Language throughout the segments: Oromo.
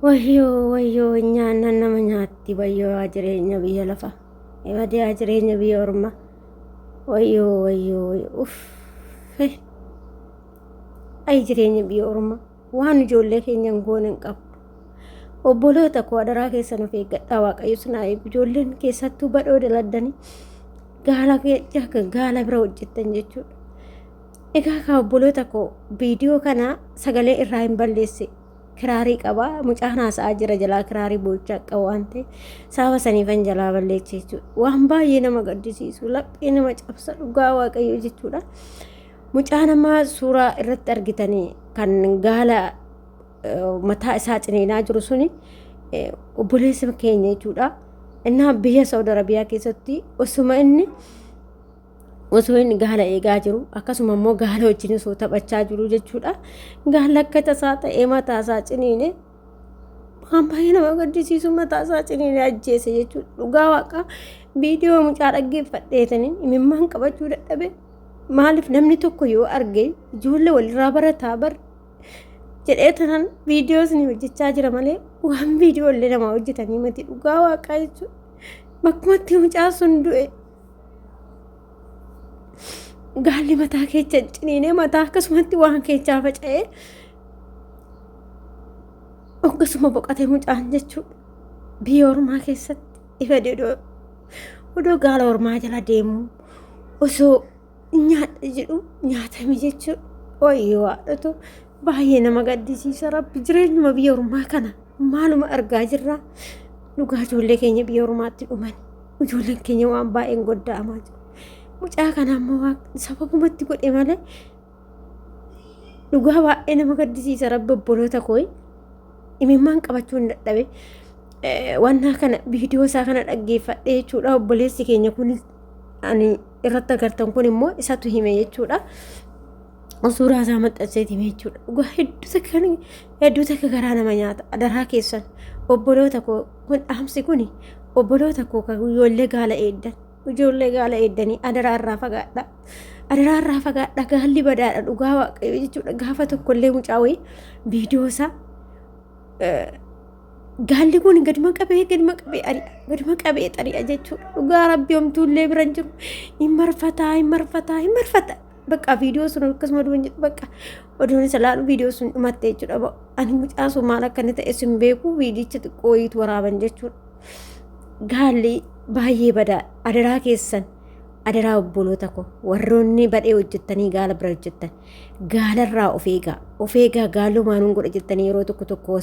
Wayyoo nyaannan nama nyaatti wayyoo jireenya biyya lafa. Badee jireenya biyya ormaa. Wayyoo uff. Ay jireenya biyya ormaa. Waan ijoollee keenyan goone hin qabu. Obboloota koo adaraa keessan of eeggadhaa Waaqayyo sinaa eegu. Ijoolleen keessattuu badhoo daladdanii gaala bira hojjettan jechuudha. Egaa ka obboloota koo viidiyoo kana sagalee irraa hin balleesse. Kiraarii qaba mucaan haasa'aa jira jalaa kiraarii boo'ichaa qaba waan ta'eef sababa saniifan jalaa balleesse jechuudha. Waan baay'ee nama gaddisiisu laphee nama cabsa dhugaa Waaqayyo jechuudha. Mucaan ammaa suuraa irratti argitanii kan gaala mataa isaa ciniinaa jiru suni obboleessa keenya jechuudha. Innaa biyya Saudi Arabiyaa keessatti osoo inni gaala eegaa jiru akkasuma immoo gaala wajjin osoo taphachaa jiru jechuudha. Gaala akka tasaa ta'ee mataa isaa ciniine waan baay'ee nama gaddisiisu mataa isaa ciniine ajjeese jechuudha. Dhugaa Waaqa viidiyoo mucaa dhaggeeffadheetaniin imimmaan qabachuu dadhabe. Maaliif namni tokko yoo arge ijoollee walirraa barataa jedhee tanan viidiyoo isin hojjechaa jira malee waan viidiyoo illee namaa hojjetanii miti dhugaa Waaqaa jechuudha. Bakkumatti mucaa sun du'e. Gaalli mataa keessa ciniinee mataa akkasumatti waan keessaa faca'ee akkasuma boqotee mucaan jechuudha. Biyya ormaa keessatti ifa odoo gaala ormaa jala deemu osoo nyaadha jedhu nyaatame jechuudha. Wayyoo haadhatu baay'ee nama gaddisiisa rabbi jireenyuma biyya ormaa kana maaluma argaa jirra. Dhugaa ijoollee keenya biyya ormaatti dhuman ijoolleen keenya waan baay'een godda'amaa jiru. Mucaa kana ammoo sababumatti godhe malee dhugaa baay'ee nama gaddisiisa rabbi obboloota koo imimmaan qabachuu hin dadhabe. Wannaa kana viidiyoo isaa kana dhaggeeffadhee jechuudha. Obboleessi keenya kun ani irratti agartan kun immoo isatu hime jechuudha. Suuraa isaa maxxanseet hime jechuudha. Dhugaa hedduu takka garaa nama nyaata adaraa keessan obboloota koo kun dhaamsi kun obboloota koo ijoollee gaala eeddan. Ijoollee gaala eeddanii adaraarraa fagaadha gaalli badaadha dhugaa Waaqayyo jechuudha. Gaafa tokkollee mucaa wayii viidiyoo isaa gaalli kun gaduma qabee xari'a jechuudha. Dhugaa rabbi homtuullee biran jiru hin marfataa bakka viidiyoo sun akkasuma dhuman jedhu bakka odoon isa laalu viidiyoo sun dhumatte jechuudha. Ani mucaa sun maal akka inni ta'e sin beeku viidicha xiqqoo wayiitu waraaban jechuudha. Gaalli baay'ee badaa adaraa keessan adaraa obboloota koo warroonni badhee hojjettanii gaala bira hojjettan gaalarraa of eegaa gaalumaanuun godha jettanii yeroo tokko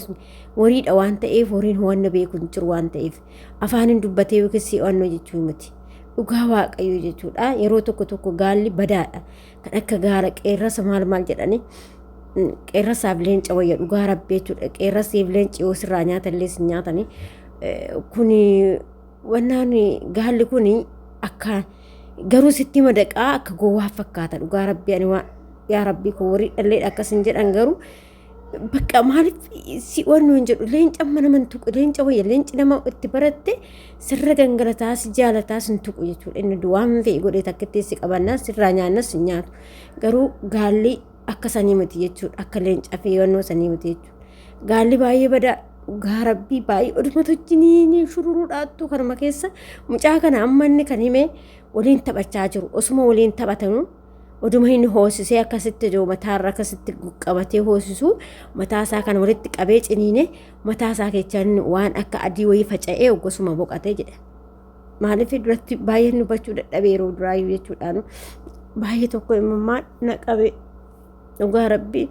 wariidha waan ta'eef horiin ho'anna beeku hin jiru waan ta'eef afaanin dubbatee yookiin si'annoo jechuu miti dhugaa Waaqayyo jechuudha. Yeroo tokko gaalli badaadha kan akka gaala qeerrasa maal jedhanii qeerrasaaf leenca wayya dhugaa rabbi jechuudha. Qeerrasiif leenci yoo sirraa nyaatallee sin nyaatanii kuni wannaan gaalli kun akka garuu sitti madaqaa akka gowwaa fakkaata dhugaa rabbi ani yaa rabbi koo warii dhalleedha akkasin jedhan garuu bakka maaliif si wannoo hin jedhu leenca mana mantuqu leenca wayya leenci nama itti baratte sirra gangalataa si jaalataa sin tuqu jechuudha. Inni duwwaan fe'e godhee takkitti si qabannaa sirraa nyaannas sin nyaatu garuu gaalli akka sanii miti jechuudha. Akka leencaa fi wannoo sanii miti jechuudha. Gaalli baay'ee badaa dhugaa rabbii baay'ee oduma tojjiniin shururuudhaattu kanuma keessa mucaa kana amma inni kan hime waliin taphachaa jiru. Osuma waliin taphatanu oduma inni hoosisee akkasitti jiru mataarra akkasitti qabatee hoosisu mataasaa kan walitti qabee ciniine mataasaa keessaan waan akka adii wayii faca'ee oggosuma boqatee jedha. Maaliif duratti baay'ee hubachuu dadhabee yeroo duraayyuu jechuudhaan baay'ee tokko imimmaan na qabe dhugaa rabbii.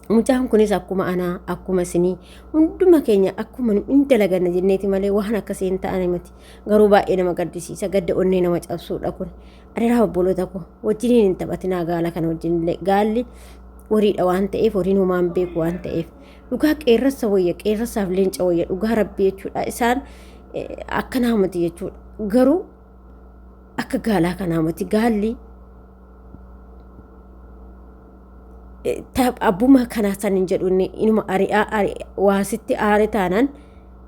Mucaan kunis akkuma anaa akkuma isinii hunduma keenya akkuma hin dalaganna jenneeti malee waan akkasii hin ta'an miti. Garuu baay'ee nama gaddisiisa gadda onnee nama cabsuudha kun. Adaraa obboloota koo wajjiniin hin taphatinaa gaala kana wajjinillee gaalli wariidha waan ta'eef horiin homaan beeku waan ta'eef dhugaa qeerrasa wayya qeerrasaaf leenca wayya dhugaa rabbi jechuudha. Isaan akkanaa miti jechuudha. Garuu akka gaalaa kanaa miti gaalli abbuma kanaa sanin jedhuun inuma ari'aa waasitti aare taanaan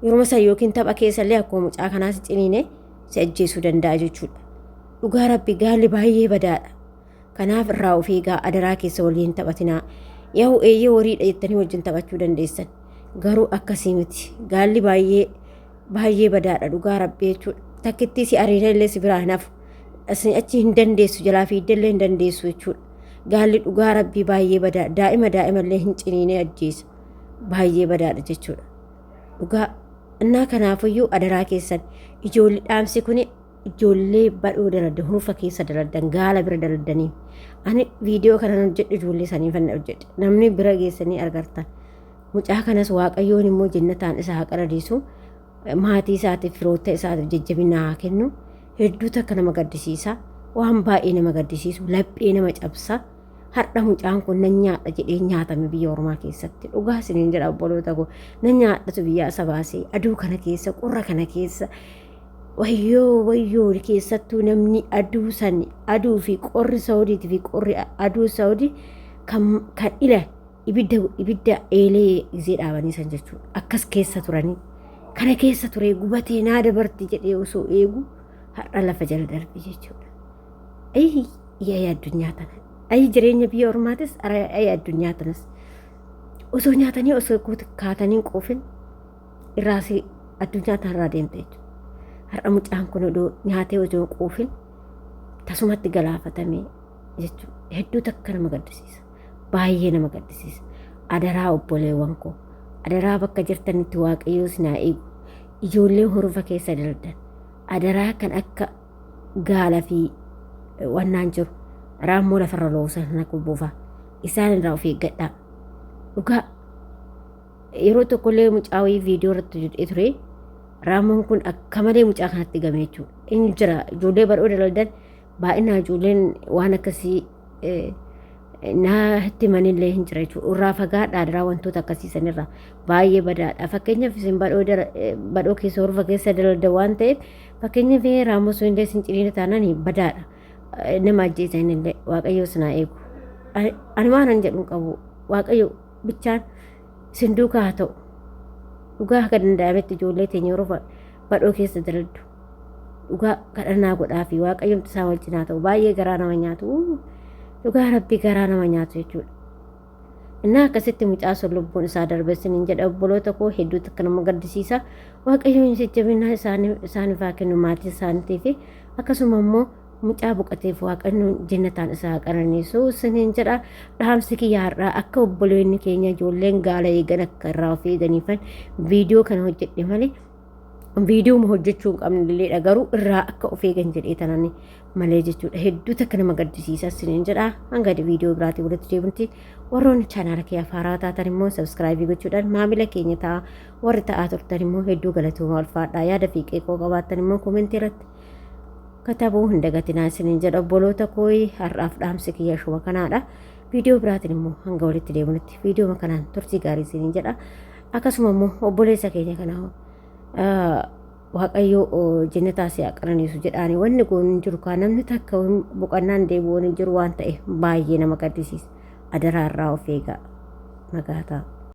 yeroo san yookiin tapha keessallee akkuma mucaa kanaas ciniine si ajjeesuu danda'a jechuudha. Dhugaa rabbi gaalli baay'ee badaadha. Kanaaf irraa of eegaa adaraa keessa waliin taphatinaa. Yaa'u eeyyee horiidha jettanii wajjin taphachuu dandeessan. garuu akkasii miti gaalli baay'ee badaadha dhugaa rabbii jechuudha. Takkitti si ariina illee si biraa nafu achi hin dandeessu jalaa fi illee hin dandeessu jechuudha. Gaalli dhugaa rabbii baay'ee badaa daa'ima illee hin ciniinee ajjeesa baay'ee badaadha jechuudha. Dhugaa innaa kanaafuyyuu adaraa keessan ijoollee dhaamsi kun ijoollee badhoo daladdan hurufa keessa daladdan gaala bira daladdanii ani viidiyoo kana hojjedhe ijoollee sanii fanna hojjedhe namni bira geessanii argartan mucaa kanas waaqayyoon immoo jannataan isaa qananiisu maatii isaatiif firoota isaatiif jajjabina haa kennu hedduu takka nama gaddisiisa waan baay'ee nama gaddisiisu laphee nama cabsa har'a mucaan kun nan nyaadha jedhee nyaatame biyya ormaa keessatti dhugaa isiniin jedha obboloota koo nan nyaadhatu biyya isa baasee aduu kana keessa qorra kana keessa wayyoo keessattuu namni aduu fi qorri saawudiitii fi qorri aduu saawudii kan ila ibidda eelee izee dhaabanii san jechuudha akkas keessa turanii kana keessa turee gubatee naa dabarti jedhee osoo eegu har'a lafa jala darbe jechuudha. Ayyi addunyaa tana ayyi jireenya biyya ormaatis ayyi addunyaa tanas osoo nyaatanii osoo kaatanii quufin irraasii addunyaa tanarraa deemte jechuudha. Har'a mucaan kun odoo nyaatee osoo quufin tasumatti galaafatame jechuudha. Hedduu takka nama gaddisiisa baay'ee nama gaddisiisa. Adaraa obboleewwan koo adaraa bakka jirtanitti waaqayyoo sinaa eegu ijoolleen hurufa keessa daldan adaraa kan akka gaala fi wannaan jiru raammoo lafarra loosan na kubbuufa isaan irraa of eeggadhaa. Dhugaa yeroo tokkollee mucaawii viidiyoo irratti jedhee ture raammoon kun akka malee mucaa kanatti game jechuudha. Inni jira ijoollee badhoo dalaldan baay'inaan ijoolleen waan akkasii naa itti manillee hin jira jechuudha. Irraa fagaadhaa adaraa wantoota akkasiisanirraa baay'ee badaadha. Fakkeenyaaf isin badhoo keessa hurufa keessa dalaldan waan ta'eef fakkeenyaaf raammoo sun illee isin ciniina taanaan badaadha. Nama ajjeesan illee waaqayyoo sinaa eegu. Ani waan an jedhu qabu waaqayyo bichaan isin duukaa haa ta'u. Dhugaa akka danda'ametti ijoollee teenya yeroo badhoo keessa daladdu dhugaa kadhannaa godhaa fi waaqayyoon isaa wal cinaa ta'u baay'ee garaa nama nyaatu. Dhugaa rabbii garaa nama nyaatu jechuudha. Innaa akkasitti mucaa sun lubbuun isaa darbe isiniin jedha obboloota koo hedduu takka nama gaddisiisa. Waaqayyoon jajjabina isaaniif haa kennu maatii isaaniitii fi akkasuma immoo mucaa boqoteef waaqayyoon jannataan isaa qananiisu isiniin jedha. Dhaamsi kiyya har'aa akka obboleonni keenya ijoolleen gaala eegan akka irraa of eeganiifan viidiyoo kana hojjedhe malee viidiyoo hojjechuu hin qabnellee garuu irraa akka of eegan jedhee tanani malee jechuudha. Hedduu takka nama gaddisiisa isiniin jedha. Hanga viidiyoo biraatii walitti deebinutti warroonni chaanaala kee haaraa taatan immoo sabskraayibii gochuudhaan maamila keenya ta'a warri ta'aa turtan immoo hedduu galatooma ulfaadhaa yaada fi qeeqoo qabaattan immoo koomentii irratti katabuu hin dagatinaa isiniin jedha obboloota koo har'aaf dhaamsi kiyya shuma kanaadha. Viidiyoo biraatiin immoo hanga walitti deebinutti viidiyoo kanaan turtii gaarii isiniin jedha. Akkasuma immoo obboleessa keenya kanaa waaqayyoo jannataa si qananiisu jedhaani wanni kun jiru kaan namni takka boqonnaan deebi'uun jiru waan ta'e baay'ee nama gaddisiisa. Adaraa irraa of eegaa nagaataa.